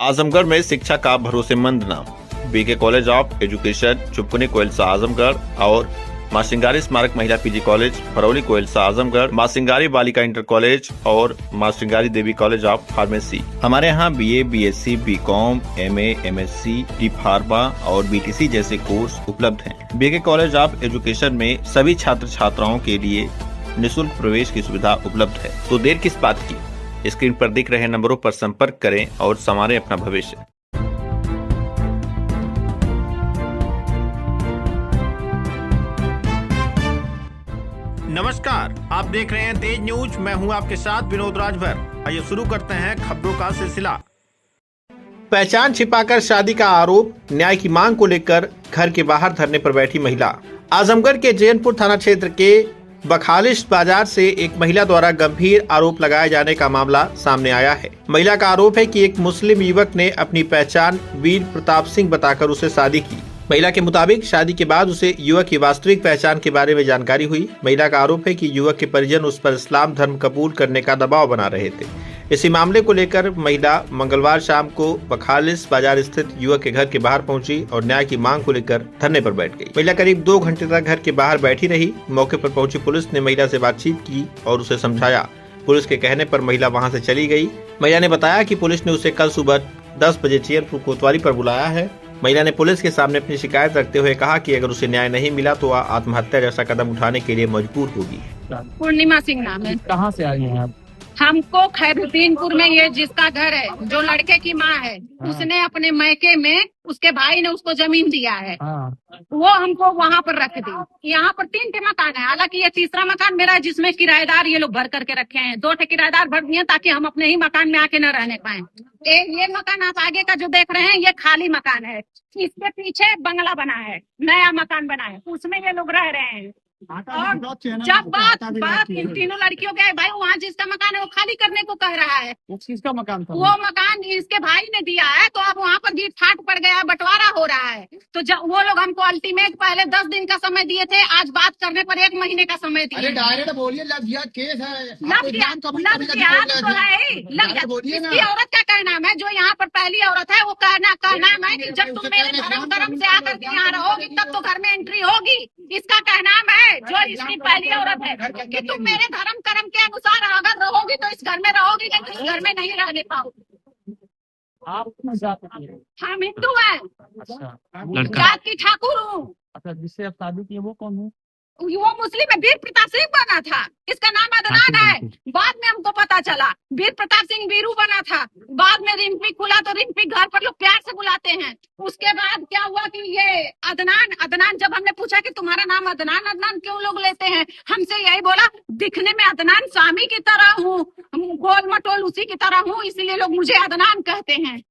आजमगढ़ में शिक्षा का भरोसेमंद नाम। BK college of education, Chupkuni Koilsa Azamgarh और Maa Singari Smarak Mahila PG college, Farauli Koilsa Azamgarh, Maa Singari Balika inter college और Maa Singari Devi college of pharmacy. हमारे यहाँ BA, BSc, BCom, MA, MSc, D pharma और बीटीसी जैसे कोर्स उपलब्ध हैं। बीके कॉलेज ऑफ एजुकेशन में सभी छात्र छात्राओं के लिए निःशुल्क प्रवेश की सुविधा उपलब्ध है। तो देर किस बात की, स्क्रीन पर दिख रहे नंबरों पर संपर्क करें और संवारें अपना भविष्य। नमस्कार, आप देख रहे हैं तेज न्यूज। मैं हूं आपके साथ विनोद राजभर। आइए शुरू करते हैं खबरों का सिलसिला। पहचान छिपाकर शादी का आरोप, न्याय की मांग को लेकर घर के बाहर धरने पर बैठी महिला। आजमगढ़ के जैनपुर थाना क्षेत्र के बखालिश बाजार से एक महिला द्वारा गंभीर आरोप लगाए जाने का मामला सामने आया है। महिला का आरोप है कि एक मुस्लिम युवक ने अपनी पहचान वीर प्रताप सिंह बताकर उसे शादी की। महिला के मुताबिक शादी के बाद उसे युवक की वास्तविक पहचान के बारे में जानकारी हुई। महिला का आरोप है कि युवक के परिजन उस पर इस्लाम धर्म कबूल करने का दबाव बना रहे थे। इसी मामले को लेकर महिला मंगलवार शाम को बखालिश बाजार स्थित युवक के घर के बाहर पहुंची और न्याय की मांग को लेकर धरने पर बैठ गई। महिला करीब 2 घंटे तक घर के बाहर बैठी रही। मौके पर पहुंची पुलिस ने महिला से बातचीत की और उसे समझाया। पुलिस के कहने पर महिला वहां से चली गई। महिला ने बताया कि पुलिस ने उसे कल सुबह 10 बजे चैनपुर कोतवाली पर बुलाया है। महिला ने पुलिस के सामने अपनी शिकायत रखते हुए कहा कि अगर उसे न्याय नहीं मिला तो वह आत्महत्या जैसा कदम उठाने के लिए मजबूर होगी। पूर्णिमा सिंह नाम है। कहाँ से आई हैं आप? हमको खैरुद्दीनपुर में ये जिसका घर है, जो लड़के की माँ है, उसने अपने मैके में उसके भाई ने उसको जमीन दिया है। वो हमको वहाँ पर रख दी। यहाँ पर 3 मकान है, हालांकि ये तीसरा मकान मेरा है जिसमें किराएदार ये लोग भर करके रखे हैं। 2 किराएदार भर दिए ताकि हम अपने ही मकान में आके न रहने पाए। ये मकान आप आगे का जो देख रहे हैं ये खाली मकान है। इसके पीछे बंगला बना है, नया मकान बना है, उसमें ये लोग रह रहे हैं। और जब बात इन तीनों लड़कियों के भाई वहाँ जिसका मकान है वो खाली करने को कह रहा है। वो किसका मकान था? वो मकान इसके भाई ने दिया है, तो अब वहाँ पर भी फाट पड़ गया है, बंटवारा हो रहा है। तो जब वो लोग हमको अल्टीमेट पहले 10 दिन का समय दिए थे, आज बात करने पर 1 महीने का समय दिए। अरे डायरेक्ट बोलिए, लग गया केस है। इसकी औरत का कहना है, जो यहाँ पर पहली औरत है, वो कहना है कि जब तुम मेरे धर्म से आकर के यहाँ रहोगी तब तो घर में एंट्री होगी। इसका कहना है, जो इसकी पहली औरत है, कि तुम मेरे धर्म कर्म के अनुसार अगर रहोगी तो इस घर में रहोगी, नहीं तो इस घर में नहीं रहने पाओगी। आप किस जात की हैं? हम हिंदू हैं। अच्छा, जात की ठाकुर हूँ। अच्छा, जिससे आप शादी की है वो कौन है? वो मुस्लिम है, वीर प्रताप सिंह बना था। इसका नाम अदनान है। बाद में हमको पता चला वीर प्रताप सिंह वीरू बना था। बाद में रिम्पी खुला तो रिम्पी घर पर लोग प्यार से बुलाते हैं। उसके बाद क्या हुआ कि ये अदनान जब हमने पूछा कि तुम्हारा नाम अदनान क्यों लोग लेते हैं, हमसे यही बोला, दिखने में अदनान स्वामी की तरह हूँ, गोल मटोल उसी की तरह हूँ, इसीलिए लोग मुझे अदनान कहते हैं।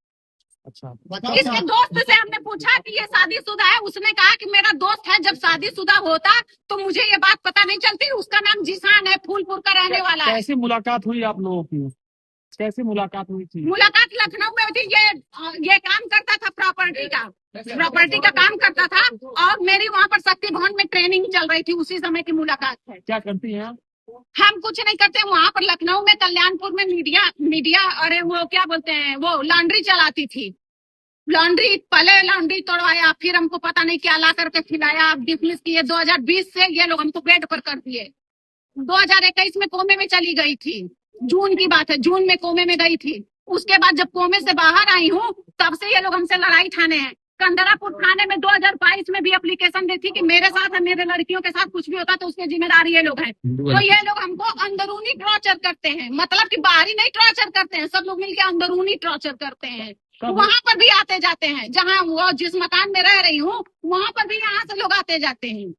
अच्छा, इसके दोस्त से हमने पूछा कि ये शादीशुदा है। उसने कहा कि मेरा दोस्त है, जब शादीशुदा होता तो मुझे ये बात पता नहीं चलती। उसका नाम जिसान है, फूलपुर का रहने वाला है। कैसे मुलाकात हुई आप लोगों की? कैसे मुलाकात हुई थी? मुलाकात लखनऊ में हुई थी। ये काम करता था प्रॉपर्टी का काम करता था और मेरी वहाँ पर शक्ति भवन में ट्रेनिंग चल रही थी। उसी समय की मुलाकात है। क्या करती हैं आप? हम कुछ नहीं करते। वहाँ पर लखनऊ में कल्याणपुर में मीडिया अरे वो क्या बोलते हैं, वो लॉन्ड्री चलाती थी। पहले लॉन्ड्री तोड़वाया, फिर हमको पता नहीं क्या ला करके खिलाया, डिफलिस किए। 2020 से ये लोग हमको बेड पर कर दिए। 2021 में कोमे में चली गई थी। जून की बात है, जून में कोमे में गई थी। उसके बाद जब कोमे से बाहर आई हूँ तब से ये लोग हमसे लड़ाई ठाने हैं। कंदरापुर थाने में 2022 में भी एप्लीकेशन दी थी कि मेरे साथ है, मेरे लड़कियों के साथ कुछ भी होता तो उसकी जिम्मेदारी ये लोग हैं। तो ये लोग हमको अंदरूनी टॉर्चर करते हैं, मतलब कि बाहरी नहीं टॉर्चर करते हैं, सब लोग मिलकर अंदरूनी टॉर्चर करते हैं। वहाँ पर भी आते जाते हैं, जहाँ वो जिस मकान में रह रही हूँ वहाँ पर भी यहाँ से लोग आते जाते हैं।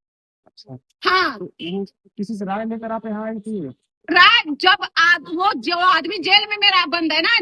अच्छा, हाँ, किसी से राय लेकर आप यहाँ आई थी? राय जब वो जो आदमी जेल में मेरा बंद है ना,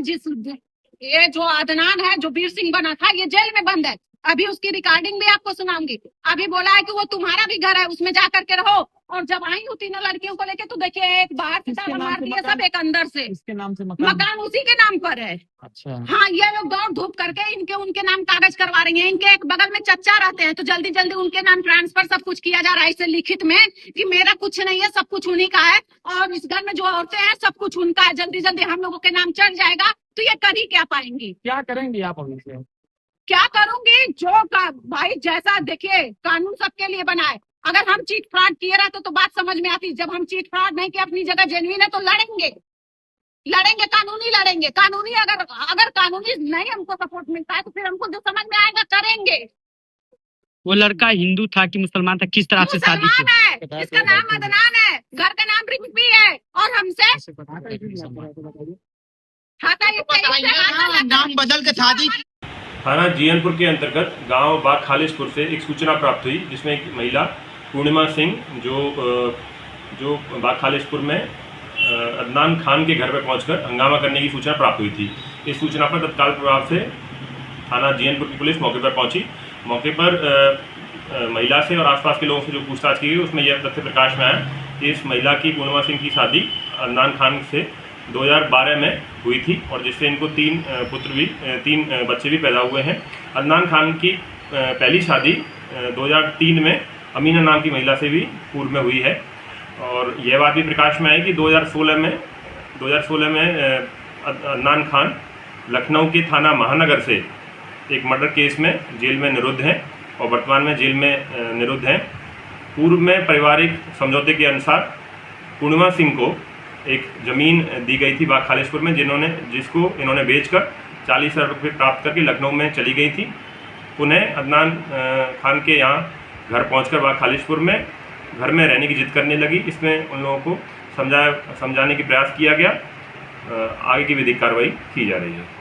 ये जो अदनान है, जो वीर सिंह बना था, ये जेल में बंद है। अभी उसकी रिकॉर्डिंग भी आपको सुनाऊंगी। अभी बोला है कि वो तुम्हारा भी घर है, उसमें जा करके रहो। और जब आई हूँ 3 लड़कियों को लेके तो देखिए, एक बाहर से ताला मार दिया, सब एक अंदर से। इसके नाम से मकान उसी के नाम पर है। अच्छा, हाँ, ये लोग दौड़ धूप करके उनके नाम कागज करवा रही हैं। इनके एक बगल में चच्चा रहते हैं, तो जल्दी जल्दी उनके नाम ट्रांसफर सब कुछ किया जा रहा है, इसे लिखित में कि मेरा कुछ नहीं है, सब कुछ उन्हीं का है। और इस घर में जो औरतें हैं सब कुछ उनका है, जल्दी जल्दी हम लोगों के नाम चढ़ जाएगा तो ये कर ही क्या पाएंगी? क्या करेंगे आप अभी से? क्या करूंगी? भाई जैसा देखिए कानून सबके लिए बना है। अगर हम चीट फ्रॉड किए रहते तो बात समझ में आती। जब हम चीट फ्रॉड नहीं किए, अपनी जगह जेन्युइन है, तो लड़ेंगे, कानूनी लड़ेंगे। कानूनी अगर कानूनी नहीं हमको सपोर्ट मिलता है तो फिर हमको जो समझ में आएगा करेंगे। वो लड़का हिंदू था कि मुसलमान था, किस तरह से शादी मुसलमान की? है, इसका नाम अदनान है, घर का नाम रिम्पी है, और हमसे नाम बदल के शादी की। थाना जीयनपुर के अंतर्गत गांव बाग खालिशपुर से एक सूचना प्राप्त हुई, जिसमें एक महिला पूर्णिमा सिंह जो बाग खालिशपुर में अदनान खान के घर पर पहुंचकर हंगामा करने की सूचना प्राप्त हुई थी। इस सूचना पर तत्काल प्रभाव से थाना जीयनपुर की पुलिस मौके पर पहुंची। मौके पर महिला से और आसपास के लोगों से जो पूछताछ की गई, उसमें यह तथ्य प्रकाश में आया कि इस महिला की पूर्णिमा सिंह की शादी अदनान खान से 2012 में हुई थी, और जिससे इनको तीन बच्चे भी पैदा हुए हैं। अदनान खान की पहली शादी 2003 में अमीना नाम की महिला से भी पूर्व में हुई है। और यह बात भी प्रकाश में आई कि 2016 में अदनान खान लखनऊ के थाना महानगर से एक मर्डर केस में जेल में निरुद्ध हैं और वर्तमान में जेल में निरुद्ध हैं। पूर्व में पारिवारिक समझौते के अनुसार पूर्णिमा सिंह को एक ज़मीन दी गई थी बाग खालिशपुर में, जिसको इन्होंने बेचकर 40,000 रुपये प्राप्त करके लखनऊ में चली गई थी। पुनः अदनान खान के यहाँ घर पहुंचकर बाग खालिशपुर में घर में रहने की जिद करने लगी। इसमें उन लोगों को समझाने की प्रयास किया गया। आगे की विधिक कार्रवाई की जा रही है।